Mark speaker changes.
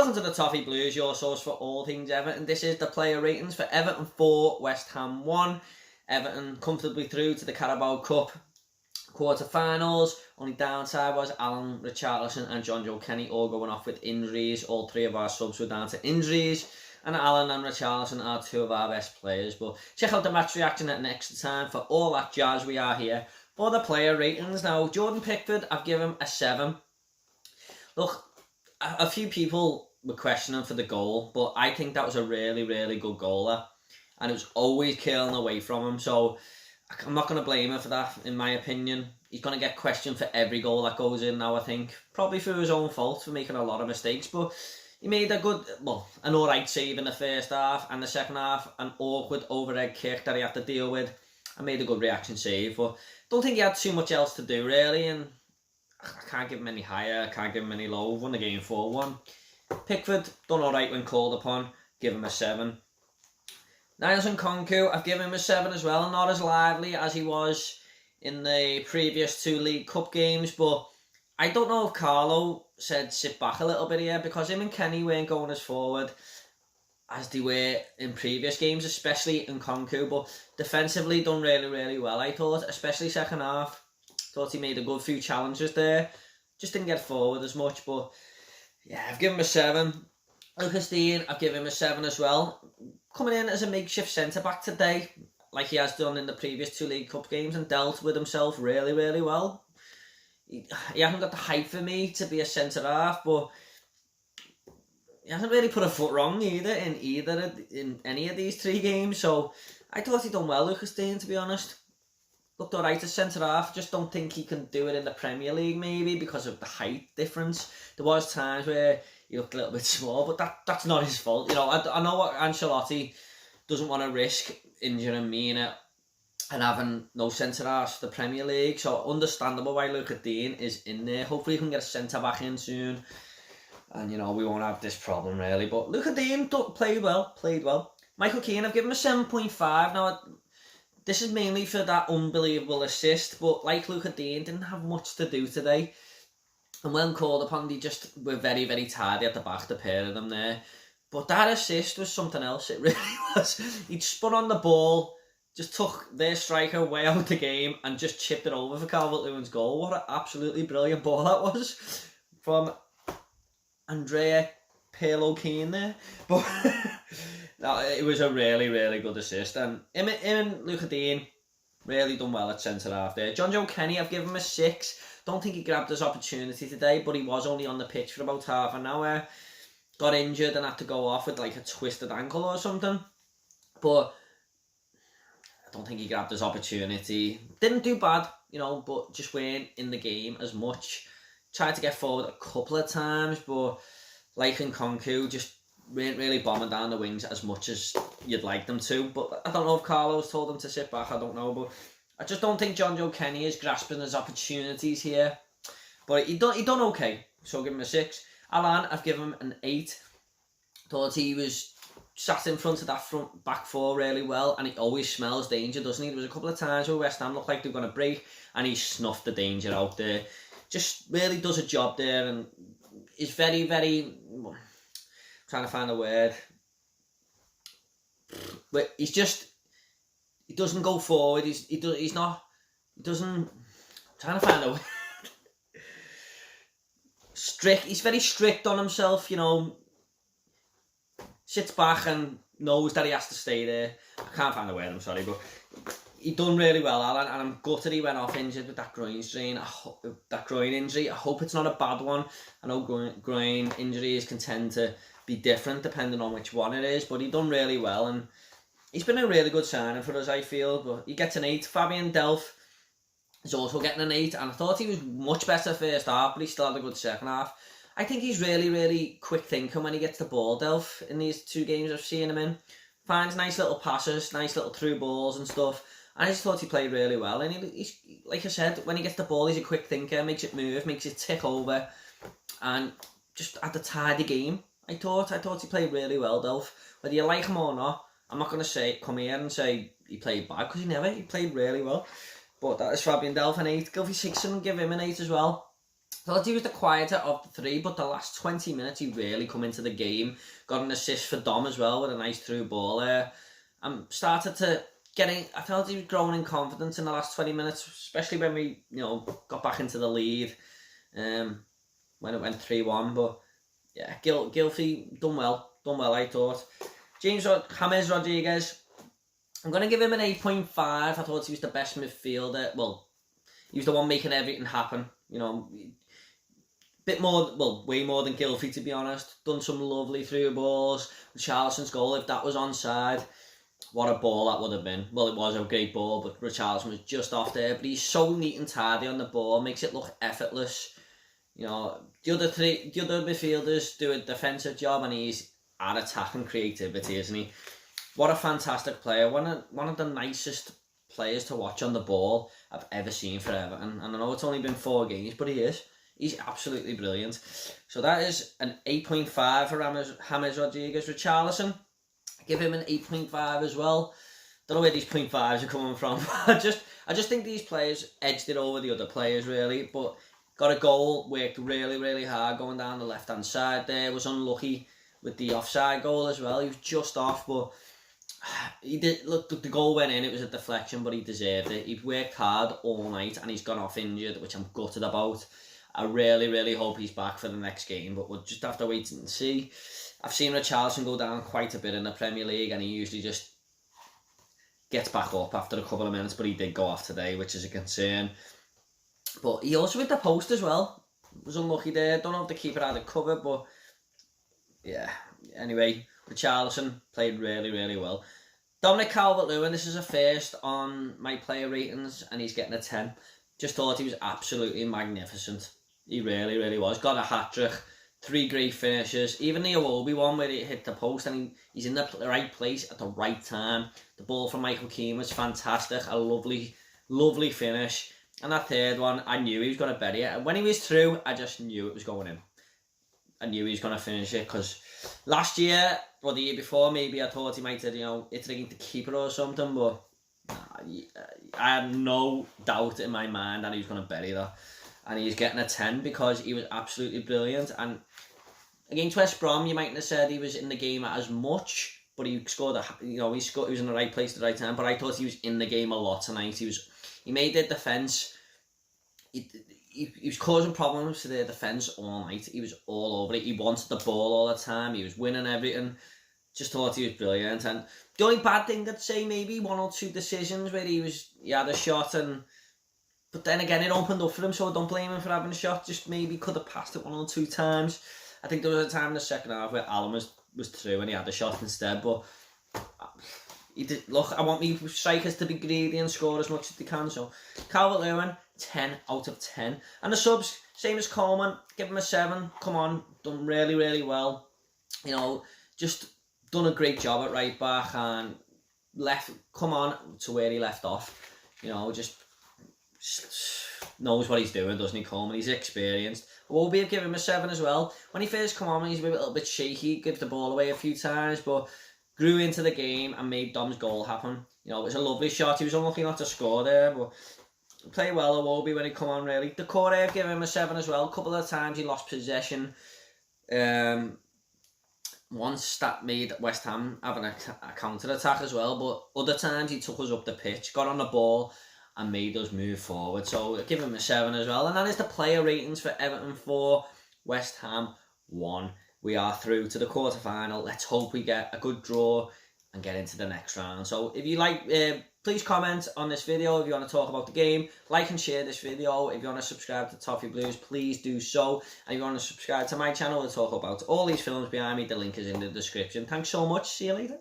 Speaker 1: Welcome to the Toffee Blues, your source for all things Everton. This is the player ratings for Everton 4, West Ham 1. Everton comfortably through to the Carabao Cup quarter-finals. Only downside was Alan, Richarlison and John Joe Kenny all going off with injuries. All three of our subs were down to injuries. And Alan and Richarlison are two of our best players. But check out the match reaction at next time for all that jazz. We are here for the player ratings. Now, Jordan Pickford, I've given him a 7. Look, a few people were questioning for the goal, but I think that was a really, really good goal. And it was always curling away from him. So I'm not going to blame him for that, in my opinion. He's going to get questioned for every goal that goes in now, I think. Probably through his own fault for making a lot of mistakes. But he made an alright save in the first half. And the second half, an awkward overhead kick that he had to deal with. I made a good reaction save. But don't think he had too much else to do, really. And I can't give him any higher, I can't give him any low. Won the game 4-1. Pickford, done alright when called upon. Give him a 7. Niles Nkounkou, I've given him a 7 as well. Not as lively as he was in the previous 2 League Cup games, but I don't know if Carlo said sit back a little bit here, because him and Kenny weren't going as forward as they were in previous games, especially Nkounkou, but defensively done really, really well, I thought, especially second half. Thought he made a good few challenges there. Just didn't get forward as much, but yeah, I've given him a 7. Lucas Dean, I've given him a 7 as well. Coming in as a makeshift centre-back today, like he has done in the previous 2 League Cup games, and dealt with himself really, really well. He hasn't got the height for me to be a centre-half, but he hasn't really put a foot wrong in any of these 3 games, so I thought he'd done well, Lucas Dean, to be honest. Looked alright as centre-half. Just don't think he can do it in the Premier League, maybe, because of the height difference. There was times where he looked a little bit small, but that's not his fault. You know, I know what Ancelotti doesn't want to risk injuring Mina and having no centre-halves for the Premier League, so understandable why Lucas Dean is in there. Hopefully he can get a centre-back in soon, and, you know, we won't have this problem, really. But Lucas Dean played well. Michael Keane, I've given him a 7.5. Now, this is mainly for that unbelievable assist, but like Lucas Dean, didn't have much to do today. And when called upon, they just were very, very tidy at the back, the pair of them there. But that assist was something else, it really was. He'd spun on the ball, just took their striker way out of the game and just chipped it over for Calvert-Lewin's goal. What an absolutely brilliant ball that was from Andrea Pirlo Keane there. But no, it was a really, really good assist. And him and Lucas Dean really done well at centre-half there. John Joe Kenny, I've given him a 6. Don't think he grabbed his opportunity today, but he was only on the pitch for about half an hour. Got injured and had to go off with like a twisted ankle or something. But I don't think he grabbed his opportunity. Didn't do bad, you know, but just weren't in the game as much. Tried to get forward a couple of times, but like Nkounkou, just weren't really bombing down the wings as much as you'd like them to. But I don't know if Carlos told them to sit back, I don't know. But I just don't think John Joe Kenny is grasping his opportunities here. But he done okay, so I'll give him a 6. Alan, I've given him an 8. Thought he was sat in front of that front back 4 really well, and he always smells danger, doesn't he? There was a couple of times where West Ham looked like they were going to break, and he snuffed the danger out there. Just really does a job there, and is very, very... I'm trying to find a word. But he's just... He doesn't go forward. He's not... He doesn't... I'm trying to find a word. Strict. He's very strict on himself, you know. Sits back and knows that he has to stay there. I can't find a word, I'm sorry, but he done really well, Alan, and I'm gutted he went off injured with that groin strain. That groin injury. I hope it's not a bad one. I know groin injuries can tend to be different depending on which one it is, but he done really well, and he's been a really good signing for us, I feel. But he gets an 8. Fabian Delph is also getting an 8, and I thought he was much better first half, but he still had a good second half. I think he's really, really quick thinking when he gets the ball, Delph, in these 2 games I've seen him in. Finds nice little passes, nice little through balls and stuff. And I just thought he played really well. And he's, like I said, when he gets the ball, he's a quick thinker, makes it move, makes it tick over. And just had the tidy game, I thought he played really well, Delph. Whether you like him or not, I'm not going to come here and say he played bad, because he played really well. But that is Fabian Delph an 8. Gylfi Sigson, give him an 8 as well. I thought he was the quieter of the three, but the last 20 minutes he really come into the game. Got an assist for Dom as well with a nice through ball there. Started to I felt he was growing in confidence in the last 20 minutes, especially when we, got back into the lead. When it went 3-1, but yeah, Gylfi done well, I thought. James Rodriguez, I'm going to give him an 8.5. I thought he was the best midfielder. Well, he was the one making everything happen, bit more, well, way more than Gylfi, to be honest. Done some lovely through balls. Richarlison's goal, if that was onside, what a ball that would have been. Well, it was a great ball, but Richarlison was just off there. But he's so neat and tidy on the ball, makes it look effortless. The other midfielders do a defensive job, and he's at attacking creativity, isn't he? What a fantastic player. One of the nicest players to watch on the ball I've ever seen for Everton. And I know it's only been 4 games, but he is. He's absolutely brilliant. So that is an 8.5 for James Rodriguez. Richarlison, give him an 8.5 as well. Don't know where these 0.5s are coming from. I just think these players edged it over the other players, really. But got a goal, worked really, really hard going down the left-hand side there. Was unlucky with the offside goal as well. He was just off, but he did. Look, the goal went in. It was a deflection, but he deserved it. He'd worked hard all night, and he's gone off injured, which I'm gutted about. I really, really hope he's back for the next game, but we'll just have to wait and see. I've seen Richarlison go down quite a bit in the Premier League, and he usually just gets back up after a couple of minutes, but he did go off today, which is a concern. But he also hit the post as well. Was unlucky there. Don't know if the keeper had it covered, but yeah. Anyway, Richarlison played really, really well. Dominic Calvert-Lewin, this is a first on my player ratings, and he's getting a 10. Just thought he was absolutely magnificent. He really, really was. Got a hat-trick, 3 great finishes. Even the Iwobi one where he hit the post, and he's in the right place at the right time. The ball from Michael Keane was fantastic. A lovely, lovely finish. And that third one, I knew he was going to bury it. And when he was through, I just knew it was going in. I knew he was going to finish it, because last year, or the year before, maybe I thought he might have, hit it the keeper or something, but I had no doubt in my mind that he was going to bury that. And he's getting a 10 because he was absolutely brilliant. And against West Brom, you mightn't have said he was in the game as much, but he scored he was in the right place at the right time. But I thought he was in the game a lot tonight. He made their defence. He was causing problems to their defence all night. He was all over it. He wanted the ball all the time. He was winning everything. Just thought he was brilliant. And the only bad thing I'd say, maybe 1 or 2 decisions where he had a shot, but then again it opened up for him, so I don't blame him for having a shot. Just maybe could have passed it 1 or 2 times. I think there was a time in the second half where Alan was through and he had a shot instead, but look, I want me strikers to be greedy and score as much as they can. So Calvert-Lewin, 10 out of 10. And the subs, same as Coleman, give him a 7. Come on, done really, really well. Just done a great job at right back and come on to where he left off. Just knows what he's doing, doesn't he, Coleman? He's experienced. Iwobi, I've given him a 7 as well. When he first come on, he's a little bit shaky, gives the ball away a few times, but grew into the game and made Dom's goal happen. It was a lovely shot. He was unlucky not to score there, but played well, Iwobi, when he come on, really. Decore, I've given him a 7 as well. A couple of times he lost possession. Once that made West Ham having a counter-attack as well, but other times he took us up the pitch, got on the ball and made us move forward. So I'll give him a 7 as well. And that is the player ratings for Everton 4, West Ham 1. We are through to the quarter-final. Let's hope we get a good draw and get into the next round. So if you like, please comment on this video if you want to talk about the game. Like and share this video. If you want to subscribe to Toffee Blues, please do so. And if you want to subscribe to my channel and talk about all these films behind me, the link is in the description. Thanks so much. See you later.